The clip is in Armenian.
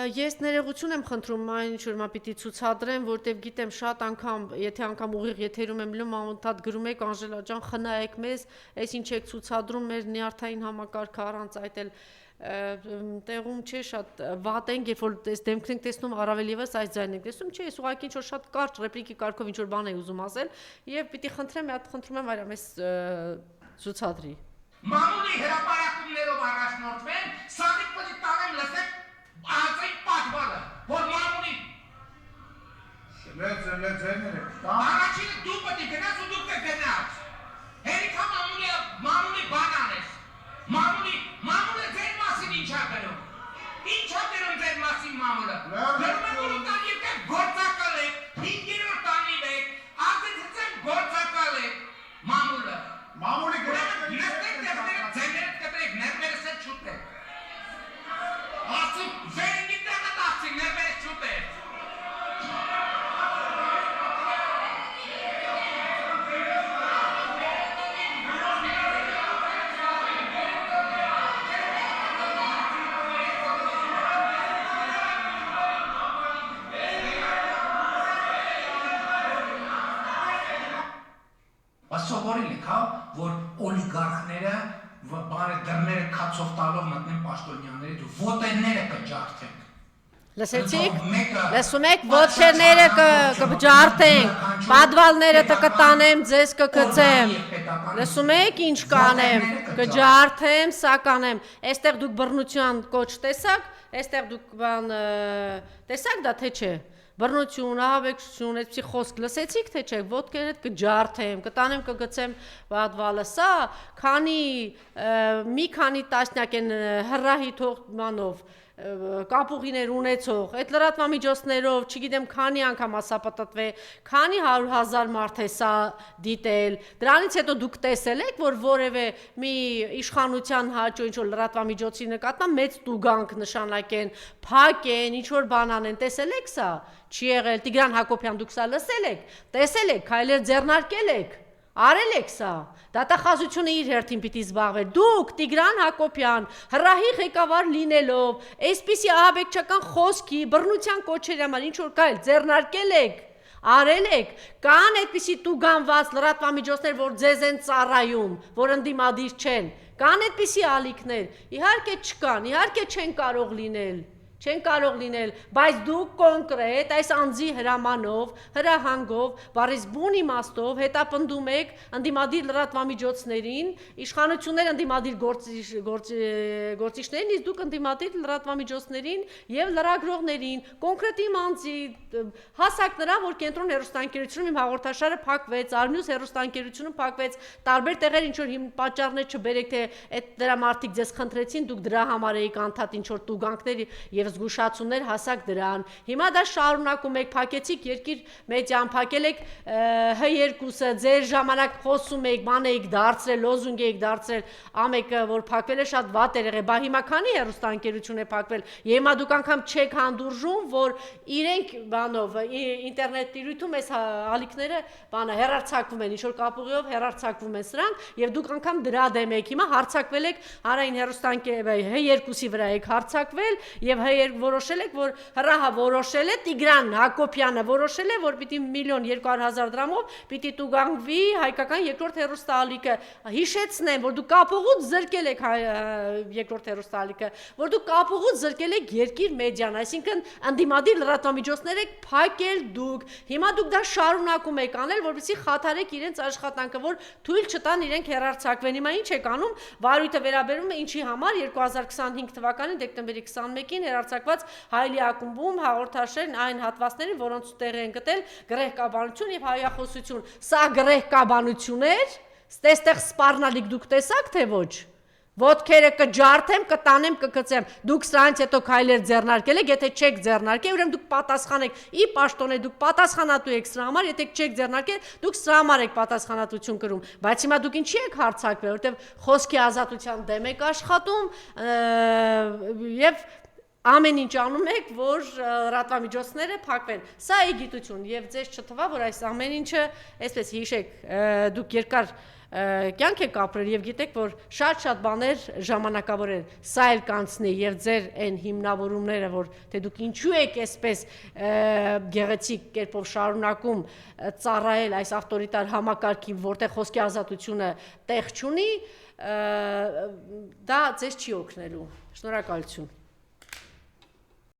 Ես ներողություն եմ խնդրում այն ինչ որ մա պիտի ցուցադրեմ, որտեվ գիտեմ շատ անգամ, եթե անգամ ուղիղ եթերում եմ լում անընդհատ գրում եք Անժելա ջան, խնայեք մեզ, այս ինչ եք ցուցադրում մեր նյարդային համակարգը առանց այդ էլ տեղում չէ շատ վատ ենք, երբ որ այս դեմքն ենք տեսնում, առավել եւս այս ձայնն ենք տեսնում, չէ, ես ուղղակի ինչ որ շատ կարճ ռեպլիկի կարգով ինչ որ բան եմ ուզում ասել, եւ պիտի խնդրեմ, մի հատ խնդրում եմ այրամ այս ցուցադրի։ Մամուլի հրապարակումներով առաջնորդվեն, սանիկ պիտի տանեմ լսեք Ածի պատվալը, որ մամունի Առաջինը դու պտի գնաց ու դուք կգնաց Հերիքա մամունի բան անես Մամունը ձեր մասին ինչ ա գրում Ինչ ա գրում ձեր մասին մամունը Գրում եմ որ տան եկեք գործակալ եք, 5-րդ տանիվ եք, ածիցեցեք գործակալ եք Մամունը Մամունի նստեք դեղները ձեներդ կտրեք, ներվերս է չուտեք Ասում, զերինի տեղը տացի, ներվերս չուտեր Սովորել եք, որ օլիգարխները դռները կացով տալով մտնեն պաշտոնյաների դու ոտերները կջարդենք Լսեցիք, լսում եք, ոտքերները կջարդենք, պատվալները կտանեմ, ձեզ կգցեմ, լսում եք, ինչ կանեմ, կջարդեմ, սա կանեմ, այստեղ դուք բռնության կոչ տեսակ, այստեղ դուք տեսակ դա թե չէ, բռնություն, ահաբեկչություն, այդպիսի խոսք լսեցիք թե չէ, ոտքերդ կջարդեմ, կտանեմ, կգցեմ պատվալը, սա մի քանի տասնյակ են հրահի թողմանով կապուղիներ ունեցող, այդ լրատվամիջոցներով, չգիտեմ քանի անգամ ասա պտտվե, քանի 100,000 մարդ է սա դիտել, դրանից հետո դուք տեսել եք, որ որևէ մի իշխանության հաճո ինչ-որ լրատվամիջոցի նկատմամբ մեծ տուգանք նշանակեն, փակեն, ինչ-որ բան անեն, տեսել եք սա, չի եղել, Տիգրան Հակոբյան դուք սա լսել եք, տեսել եք, քայլեր ձեռնարկել եք, արել եք սա, դատախազությունը իր հերթին պիտի զբաղվեր, դուք Տիգրան Հակոբյան, հրահի ղեկավար լինելով, այսպիսի ահաբեկչական խոսքի, բռնության կոչերի համար ինչ որ կայլ ձեռնարկել եք, արել եք, կան այդպիսի տուգանված լրատվամիջոցներ, որ ձեզ են ծառայում, որ ընդդիմադիր չեն, կան այդպիսի ալիքներ, իհարկե չկան, իհարկե չեն կարող լինել, բայց դուք կոնկրետ այս անձի հրամանով, հրահանգով, բառից բուն իմաստով հետապնդում եք ընդդիմադիր լրատվամիջոցներին, իշխանություններ ընդդիմադիր գործիչներին, իսկ դուք ընդդիմադիր լրատվամիջոցներին եւ լրագրողներին, կոնկրետ իմ անձի հասակ նրա, որ կենտրոն հեռուստաընկերությունում իմ հաղորդաշարը փակվեց, Արնյուզ հեռուստաընկերությունը փակվեց, տարբեր տեղեր ինչ որ պատճառներ չբերեք, թե այդ դրա մարդիկ ձեզ խնդրեցին, դուք դրա համար եք անդադ ինչ որ տուգանքներ եւ զգուշացումներ հասակ դրան։ Հիմա դա շարունակում եք, փակեցիք երկիր մեդիան, փակել եք H2-ը, ձեր ժամանակ խոսում եք, բան եք դարձրել, լոզունգ եք դարձրել, ամեկը որ փակվել է շատ վատ էր եղել, բա հիմա քանի հեռուստաընկերություն է փակվել։ Հիմա դուք անգամ չեք հանդուրժում, որ իրենք բանով ինտերնետ տիրույթում այս ալիքները բանը հեռարձակվում են, ինչ որ կապուղիով հեռարձակվում են սրանք եւ դուք անգամ դրա դեմ եք։ Հիմա հարձակվել եք հանրային H2-ի վրա եք հարձակվել եւ որոշել եք, որ հրահը որոշել է, Տիգրան Հակոբյանը որոշել է, որ պիտի 1,200,000 դրամով պիտի տուգանվի հայկական երկրորդ հեռուստաալիքը։ Հիշեցնեմ, որ դուք կապուղուց զրկել եք երկրորդ հեռուստաալիքը, որ դուք կապուղուց զրկել եք երկիր մեդիան, այսինքն ընդդիմադիր լրատվամիջոցներ եք փակել դուք։ Հիմա դուք դա շարունակում եք անել, որպեսզի խաթարեք իրենց աշխատանքը, որ թույլ չտան իրենք հեռարձակվեն։ Հիմա ինչ եք անում։ Վարույթը վերաբերում է ինչի համար 2025 թվականին դեկտեմբերի 21-ին հեռարձակված Հայլի ակումբում հաղորդաշարին այն հատվածներին, որոնց տեղի են գտել գրեհկաբանություն եւ հայախոսություն։ Սա գրեհկաբանություն էր։ Ստեղ սպառնալիք դուք տեսաք թե ոչ։ Ոտքերը կջարդեմ, կտանեմ, կգցեմ։ Դուք սրանից հետո քայլեր ձեռնարկել եք, եթե չեք ձեռնարկել, ուրեմն դուք պատասխանեք։ Ի պաշտոն է դուք պատասխանատու եք սրա համար, եթե չեք ձեռնարկել, դուք սրա համար եք պատասխանատվություն կրում։ Բայց հիմա դուք ինչի եք հարձակվել, որովհետև խոսքի ազատության դեմ եք աշխատում եւ ամեն ինչ անում եք, որ լրատվամիջոցները փակվեն։ Սա է գիտություն եւ ձեզ չթվա, որ այս ամեն ինչը, այսպես հիշեք, դուք երկար կյանք եք ապրել եւ գիտեք, որ շատ բաներ ժամանակավոր են, սա էլ կանցնի եւ ձեր այն հիմնավորումները, որ թե դուք ինչու եք այսպես գեղեցիկ կերպով շարունակում ծառայել այս ավտորիտար համակարգին, որտեղ խոսքի ազատությունը տեղ չունի, դա ձեզ չի օգնելու։ Շնորհակալություն։